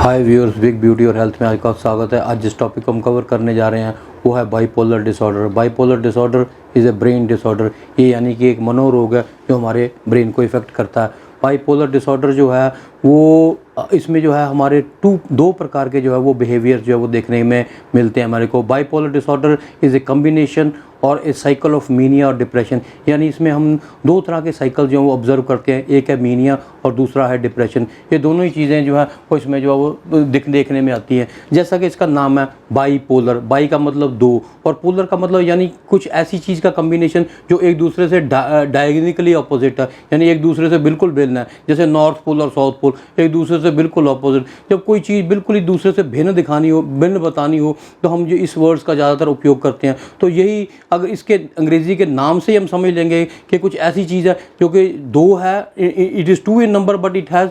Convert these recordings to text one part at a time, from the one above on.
हाय viewers, big beauty और health में आपका स्वागत है। आज जिस टॉपिक को हम कवर करने जा रहे हैं वो है bipolar disorder. Bipolar disorder is a brain disorder. ये यानी कि एक मनोरोग है जो हमारे ब्रेन को इफ़ेक्ट करता है। बाइपोलर डिसऑर्डर जो है वो इसमें जो है हमारे दो प्रकार के जो है वो बिहेवियर जो है वो देखने में मिलते हैं हमारे को। Bipolar disorder is a combination और ए साइकिल ऑफ मीनिया और डिप्रेशन। यानी इसमें हम दो तरह के साइकिल जो है वो ऑब्जर्व करते हैं, एक है मीनिया और दूसरा है डिप्रेशन। ये दोनों ही चीज़ें जो है वो इसमें जो है वो देखने में आती हैं। जैसा कि इसका नाम है बाईपोलर। बाई का मतलब दो और पोलर का मतलब यानी कुछ ऐसी चीज़ का कम्बिनेशन जो एक दूसरे से डायगोनिकली अपोजिट है, यानी एक दूसरे से बिल्कुल भिन्न है। जैसे नॉर्थ पोल और साउथ पोल एक दूसरे से बिल्कुल अपोजिट। जब कोई चीज़ बिल्कुल ही दूसरे से भिन्न दिखानी हो, भिन्न बतानी हो, तो हम जो इस वर्ड्स का ज़्यादातर उपयोग करते हैं। तो यही अगर इसके अंग्रेज़ी के नाम से ही हम समझ लेंगे कि कुछ ऐसी चीज़ है जो कि दो है, it is two in number but it has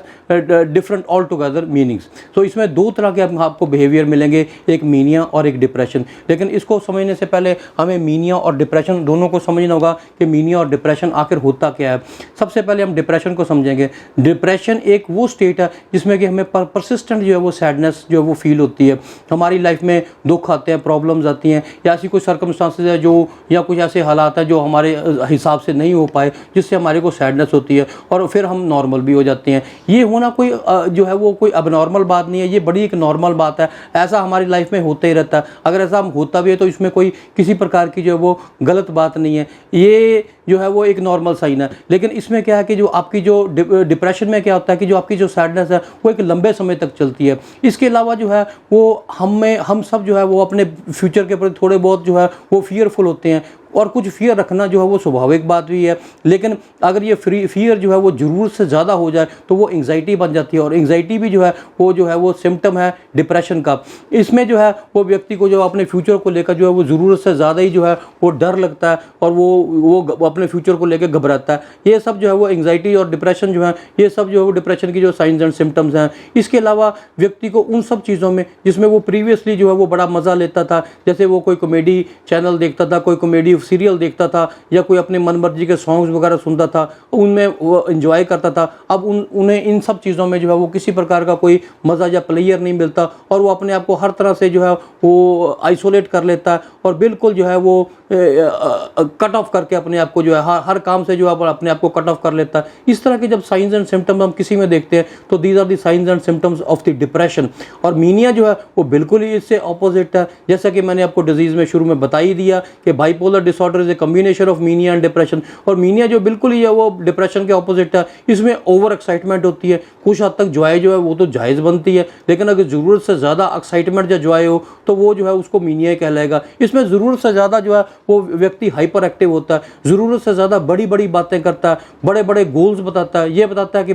different all together meanings. तो इसमें दो तरह के आपको बिहेवियर मिलेंगे, एक मीनिया और एक डिप्रेशन। लेकिन इसको समझने से पहले हमें मीनिया और डिप्रेशन दोनों को समझना होगा कि मीनिया और डिप्रेशन आखिर होता क्या है। सबसे पहले हम डिप्रेशन को समझेंगे। डिप्रेशन एक वो स्टेट है जिसमें कि हमें परसिस्टेंट जो है वो सैडनेस जो है वो फील होती है। हमारी लाइफ में दुख आते हैं, प्रॉब्लम्स आती हैं, या ऐसी कोई सर्कमस्टांसेस है जो, या कुछ ऐसे हालात हैं जो हमारे हिसाब से नहीं हो पाए, जिससे हमारे को सैडनेस होती है और फिर हम नॉर्मल भी हो जाते हैं। ये होना कोई जो है वो कोई अबनॉर्मल बात नहीं है, ये बड़ी एक नॉर्मल बात है। ऐसा हमारी लाइफ में होता ही रहता है। अगर ऐसा होता भी है तो इसमें कोई किसी प्रकार की जो है वो गलत बात नहीं है, ये जो है वो एक नॉर्मल साइन है। लेकिन इसमें क्या है कि जो आपकी जो डिप्रेशन में क्या होता है कि जो आपकी जो सैडनेस है वो एक लंबे समय तक चलती है। इसके अलावा जो है वो हम सब जो है वो अपने फ्यूचर के प्रति थोड़े बहुत जो है वो फियरफुल होते हैं, और कुछ फियर रखना जो है वो स्वाभाविक बात भी है। लेकिन अगर ये फियर जो है वो ज़रूरत से ज़्यादा हो जाए तो वो एंग्जाइटी बन जाती है, और एंग्जाइटी भी जो है वो सिम्टम है डिप्रेशन का। इसमें जो है वो व्यक्ति को जो अपने फ्यूचर को लेकर जो है वो ज़रूरत से ज़्यादा ही जो है वो डर लगता है, और वो अपने फ्यूचर को लेकर घबराता है। ये सब जो है वो एंग्जाइटी और डिप्रेशन जो है, ये सब जो है वो डिप्रेशन की जो साइंस एंड सिम्टम्स हैं। इसके अलावा व्यक्ति को उन सब चीज़ों में जिसमें वो प्रीवियसली जो है वो बड़ा मज़ा लेता था, जैसे वो कोई कॉमेडी चैनल देखता था, कोई कॉमेडी सीरियल देखता था, या कोई अपने मनमर्जी के सॉन्ग्स वगैरह सुनता था, उनमें वो एंजॉय करता था। अब उन्हें इन सब चीज़ों में जो है वो किसी प्रकार का कोई मज़ा या प्लेयर नहीं मिलता, और वो अपने आप को हर तरह से जो है वो आइसोलेट कर लेता है, और बिल्कुल जो है वो कट ऑफ करके अपने आप को जो है हर काम से जो है अपने आप को कट ऑफ कर लेता है। इस तरह के जब साइंस एंड सिम्टम्स हम किसी में देखते हैं तो these are the signs and symptoms of the depression. और मीनिया जो है वो बिल्कुल ही इससे ऑपोजिट है। जैसा कि मैंने आपको डिजीज़ में शुरू में बता ही दिया कि bipolar disorder is a combination of mania and depression. और मीनिया जो बिल्कुल ही है वो डिप्रेशन के ऑपोजिट है। इसमें ओवर एक्साइटमेंट होती है, कुछ हद तक जॉय जो है वो तो जायज़ बनती है, लेकिन अगर ज़रूरत से ज़्यादा एक्साइटमेंट या जॉय हो तो वो जो है उसको मीनिया कहलाएगा। इसमें ज़रूरत से ज़्यादा जो है वो व्यक्ति हाइपर एक्टिव होता है, ज़रूरत से ज़्यादा बड़ी बड़ी बातें करता है, बड़े बड़े गोल्स बताता है। ये बताता है कि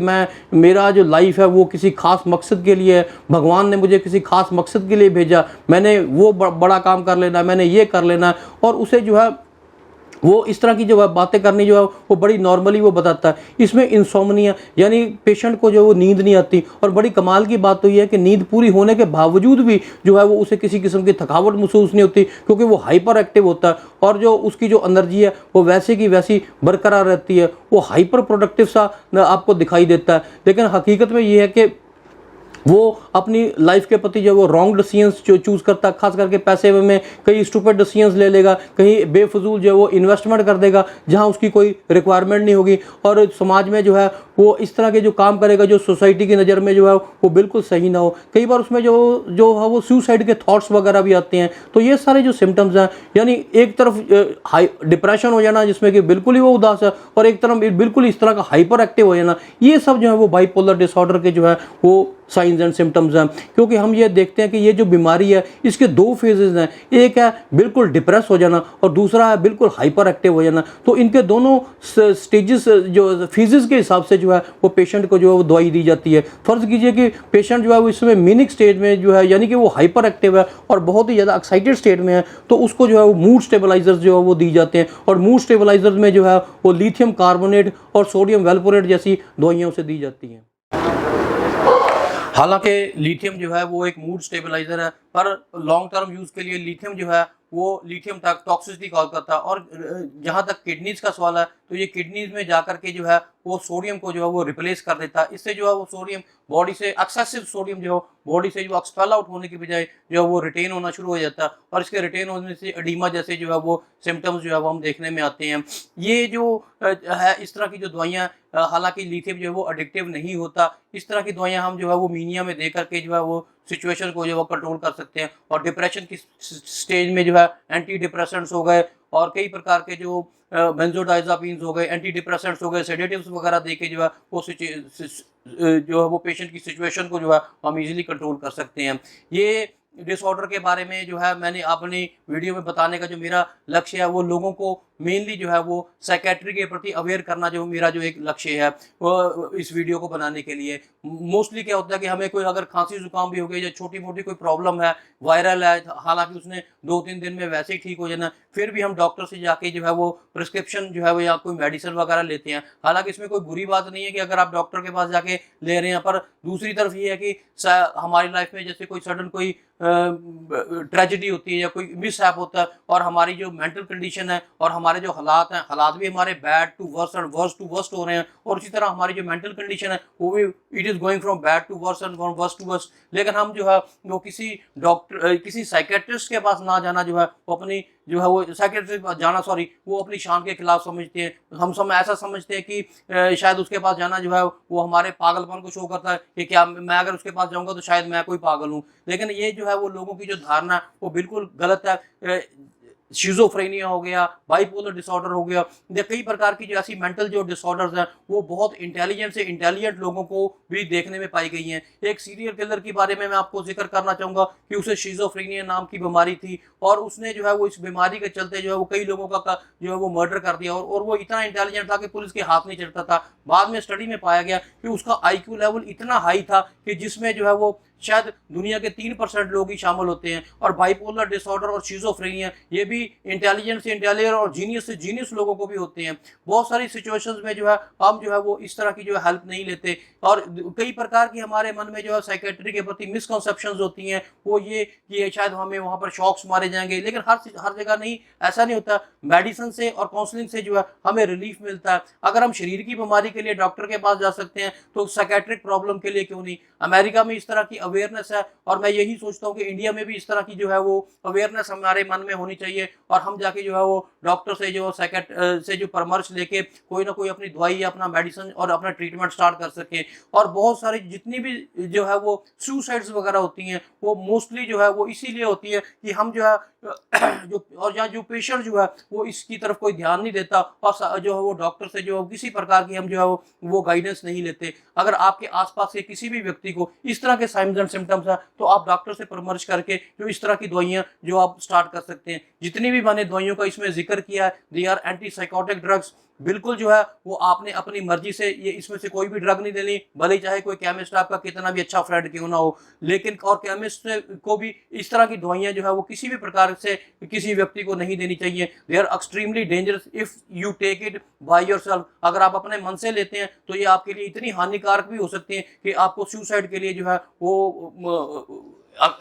मेरा जो लाइफ है वो किसी खास मकसद के लिए है, भगवान ने मुझे किसी खास मकसद के लिए भेजा, मैंने वो बड़ा काम कर लेना, मैंने ये कर लेना। और उसे जो है वो इस तरह की जो है बातें करनी जो है वो बड़ी नॉर्मली वो बताता है। इसमें इंसोम्निया यानी पेशेंट को जो वो नींद नहीं आती, और बड़ी कमाल की बात तो ये है कि नींद पूरी होने के बावजूद भी जो है वो उसे किसी किस्म की थकावट महसूस नहीं होती, क्योंकि वो हाइपर एक्टिव होता है, और जो उसकी जो एनर्जी है वो वैसे की वैसी बरकरार रहती है। वो हाइपर प्रोडक्टिव सा आपको दिखाई देता है। लेकिन हकीकत में ये है कि वो अपनी लाइफ के प्रति जो वो रॉन्ग डिसीजंस जो चूज़ करता है, खास करके पैसे में कई स्टूपिड डिसीजंस ले लेगा, कहीं बेफजूल जो है वो इन्वेस्टमेंट कर देगा जहां उसकी कोई रिक्वायरमेंट नहीं होगी, और समाज में जो है वो इस तरह के जो काम करेगा जो सोसाइटी की नज़र में जो है वो बिल्कुल सही ना हो। कई बार उसमें जो है वो सुसाइड के थॉट्स वगैरह भी आते हैं। तो ये सारे जो सिम्टम्स हैं, यानी एक तरफ हाई डिप्रेशन हो जाना जिसमें कि बिल्कुल ही वो उदास है, और एक तरफ बिल्कुल इस तरह का हाइपर एक्टिव हो जाना, ये सब जो है वो बाइपोलर डिसऑर्डर के जो है वो साइंस एंड सिम्टम्स हैं। क्योंकि हम ये देखते हैं कि ये जो बीमारी है इसके दो फेजेस हैं, एक है बिल्कुल डिप्रेस हो जाना और दूसरा है बिल्कुल हाइपर एक्टिव हो जाना। तो इनके दोनों स्टेजेस जो फेजेस के हिसाब से जो है वो पेशेंट को जो है वो दवाई दी जाती है। फर्ज कीजिए कि पेशेंट जो है वो इसमें मिनिक स्टेज में जो है, यानी कि वो हाइपर एक्टिव है और बहुत ही ज़्यादा एक्साइटेड स्टेट में है, तो उसको जो है वो मूड स्टेबलाइजर्स जो है वो दी जाते हैं, और मूड स्टेबलाइजर्स में जो है वो लिथियम कार्बोनेट और सोडियम वेलपोरेट जैसी दवाइयों से दी जाती हैं। हालांकि लिथियम जो है वो एक मूड स्टेबलाइजर है, पर लॉन्ग टर्म यूज के लिए लिथियम जो है वो लिथियम टॉक्सिसिटी कॉज करता है। और जहां तक किडनीज का सवाल है तो तो ये किडनीज में जाकर के जो है वो सोडियम को जो है वो रिप्लेस कर देता है। इससे जो है वो सोडियम बॉडी से एक्सेसिव सोडियम जो बॉडी से जो एक्सपेल आउट होने की बजाय जो है वो रिटेन होना शुरू हो जाता है, और इसके रिटेन होने से एडीमा जैसे जो है वो सिम्टम्स जो है वो हम देखने में आते हैं। ये जो है इस तरह की जो दवाइयाँ, हालांकि लिथियम जो है वो एडिक्टिव नहीं होता, इस तरह की दवाइयाँ हम जो है वो मीनिया में दे करके जो है वो सिचुएशन को जो है वो कंट्रोल कर सकते हैं। और डिप्रेशन की स्टेज में जो है एंटी डिप्रेसेंट्स हो गए और कई प्रकार के जो बेंजोडाइजापीन्स हो गए, एंटी डिप्रेसेंट्स हो गए, सेडेटिव्स वगैरह दे के जो है वो जो है वो पेशेंट की सिचुएशन को जो है हम इजीली कंट्रोल कर सकते हैं। ये डिसऑर्डर के बारे में जो है मैंने अपनी वीडियो में बताने का जो मेरा लक्ष्य है वो लोगों को मेनली जो है वो साइकेट्री के प्रति अवेयर करना जो मेरा जो एक लक्ष्य है वो इस वीडियो को बनाने के लिए। मोस्टली क्या होता है कि हमें कोई अगर खांसी जुकाम भी हो गई या छोटी मोटी कोई प्रॉब्लम है, वायरल है, हालांकि उसने 2-3 दिन में वैसे ही ठीक हो जाना, फिर भी हम डॉक्टर से जाके जो है वो प्रिस्क्रिप्शन जो है वो या कोई मेडिसिन वगैरह लेते हैं। हालांकि इसमें कोई बुरी बात नहीं है कि अगर आप डॉक्टर के पास जाके ले रहे हैं, पर दूसरी तरफ ये है कि हमारी लाइफ में जैसे कोई सडन कोई ट्रेजेडी होती है या कोई मिसहैप होता है और हमारी जो मेंटल कंडीशन है और हमारे जो हालात हैं, हालात भी हमारे bad to worse and worse to worst हो रहे हैं, और इसी तरह हमारी जो मेंटल कंडीशन है वो भी it is going from bad to worse and from worse to worse. लेकिन हम जो है वो किसी डॉक्टर किसी साइकेट्रिस्ट के पास ना जाना जो है वो अपनी जो है वो साइकेट्रिस्ट के पास जाना वो अपनी शान के खिलाफ समझते हैं। हम ऐसा समझते हैं कि शायद उसके पास जाना जो है वो हमारे पागलपन को शो करता है कि क्या मैं अगर उसके पास जाऊंगा तो शायद मैं कोई पागल हूँ। लेकिन ये जो है वो लोगों की जो धारणा वो बिल्कुल गलत है। शिजोफ्रेनिया हो गया, बाइपोलर डिसऑर्डर हो गया, या कई प्रकार की जो ऐसी मेंटल जो डिसऑर्डर्स हैं वो बहुत इंटेलिजेंट से इंटेलिजेंट लोगों को भी देखने में पाई गई हैं। एक सीरियल किलर के बारे में मैं आपको जिक्र करना चाहूँगा कि उसे शिजोफ्रेनिया नाम की बीमारी थी और उसने जो है वो इस बीमारी के चलते जो है वो कई लोगों का जो है वो मर्डर कर दिया, और वो इतना इंटेलिजेंट था कि पुलिस के हाथ नहीं चढ़ता था। बाद में स्टडी में पाया गया कि उसका IQ लेवल इतना हाई था कि जिसमें जो है वो शायद दुनिया के 3% लोग ही शामिल होते हैं। और बाइपोलर डिसऑर्डर और शिजोफ्रेनिया ये भी इंटेलिजेंट से इंटेलिजेंट और जीनियस से जीनियस लोगों को भी होते हैं। बहुत सारी सिचुएशंस में जो है हम जो है वो इस तरह की जो है हेल्प नहीं लेते, और कई प्रकार की हमारे मन में जो है साइकेट्री के प्रति मिसकंसेप्शंस होती हैं, वो ये कि शायद हमें वहाँ पर शॉक्स मारे जाएंगे, लेकिन हर जगह नहीं, ऐसा नहीं होता। मेडिसिन से और काउंसलिंग से जो है हमें रिलीफ मिलता है। अगर हम शरीर की बीमारी के लिए डॉक्टर के पास जा सकते हैं तो साइकेट्रिक प्रॉब्लम के लिए क्यों नहीं। अमेरिका में इस तरह की अवेयरनेस है, और मैं यही सोचता हूँ कि इंडिया में भी इस तरह की जो है वो अवेयरनेस हमारे मन में होनी चाहिए, और हम जाके जो है वो डॉक्टर से जो से जो परामर्श लेके कोई ना कोई अपनी दवाई या अपना मेडिसिन और अपना ट्रीटमेंट स्टार्ट कर सके। और बहुत सारी जितनी भी जो है वो सुसाइड्स वगैरह होती हैं वो मोस्टली जो है वो इसीलिए होती है कि हम जो है जो पेशेंट जो है वो इसकी तरफ कोई ध्यान नहीं देता, और जो है वो डॉक्टर से जो किसी प्रकार की हम जो है वो गाइडेंस नहीं लेते। अगर आपके आसपास के किसी भी व्यक्ति को इस तरह के साइंस एंड सिम्टम्स है तो आप डॉक्टर से परामर्श करके जो इस तरह की दवाइयाँ जो आप स्टार्ट कर सकते हैं। जितनी भी मैंने दवाइयों का इसमें जिक्र किया है, they are anti psychotic drugs. बिल्कुल जो है वो आपने अपनी मर्जी से ये इसमें से कोई भी ड्रग नहीं लेनी, भले चाहे कोई केमिस्ट आपका कितना भी अच्छा फ्रेंड क्यों ना हो। लेकिन और केमिस्ट को भी इस तरह की दवाइयाँ जो है वो किसी भी प्रकार से किसी व्यक्ति को नहीं देनी चाहिए। They are extremely dangerous if you take it by yourself. अगर आप अपने मन से लेते हैं तो ये आपके लिए इतनी हानिकारक भी हो सकती है कि आपको सुसाइड के लिए जो है वो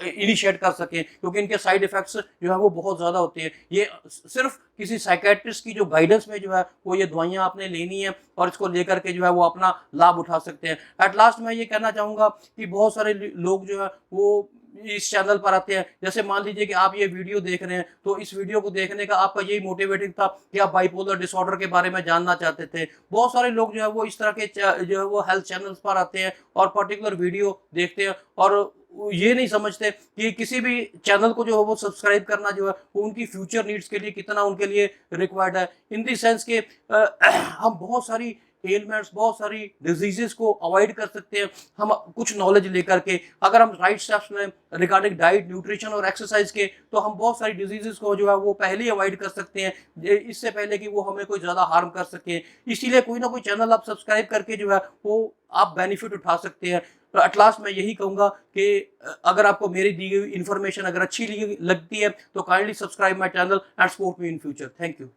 इनिशिएट कर सकें, क्योंकि इनके साइड इफेक्ट्स जो है वो बहुत ज़्यादा होते हैं। ये सिर्फ किसी साइकेट्रिस्ट की जो गाइडेंस में जो है वो ये दवाइयाँ आपने लेनी है और इसको लेकर के जो है वो अपना लाभ उठा सकते हैं। एट लास्ट मैं ये कहना चाहूँगा कि बहुत सारे लोग जो है वो इस चैनल पर आते हैं। जैसे मान लीजिए कि आप ये वीडियो देख रहे हैं तो इस वीडियो को देखने का आपका यही मोटिवेटिंग था कि आप बाइपोलर डिसऑर्डर के बारे में जानना चाहते थे। बहुत सारे लोग जो है वो इस तरह के जो है वो हेल्थ चैनल्स पर आते हैं और पर्टिकुलर वीडियो देखते हैं और ये नहीं समझते कि किसी भी चैनल को जो है वो सब्सक्राइब करना जो है वो उनकी फ्यूचर नीड्स के लिए कितना उनके लिए रिक्वायर्ड है। इन दी सेंस के हम बहुत सारी एलिमेंट्स, बहुत सारी डिजीजेस को अवॉइड कर सकते हैं हम कुछ नॉलेज लेकर के। अगर हम राइट स्टेप्स लें रिगार्डिंग डाइट, न्यूट्रिशन और एक्सरसाइज के, तो हम बहुत सारी डिजीजेस को जो है वो पहले ही अवॉइड कर सकते हैं इससे पहले कि वो हमें कोई ज़्यादा हार्म कर सके। इसीलिए कोई ना कोई चैनल आप सब्सक्राइब करके जो है वो आप बेनिफिट उठा सकते हैं। तो एट लास्ट मैं यही कहूँगा कि अगर आपको मेरी दी गई इन्फॉर्मेशन अगर अच्छी लगती है तो kindly subscribe my channel and support me in future. Thank you.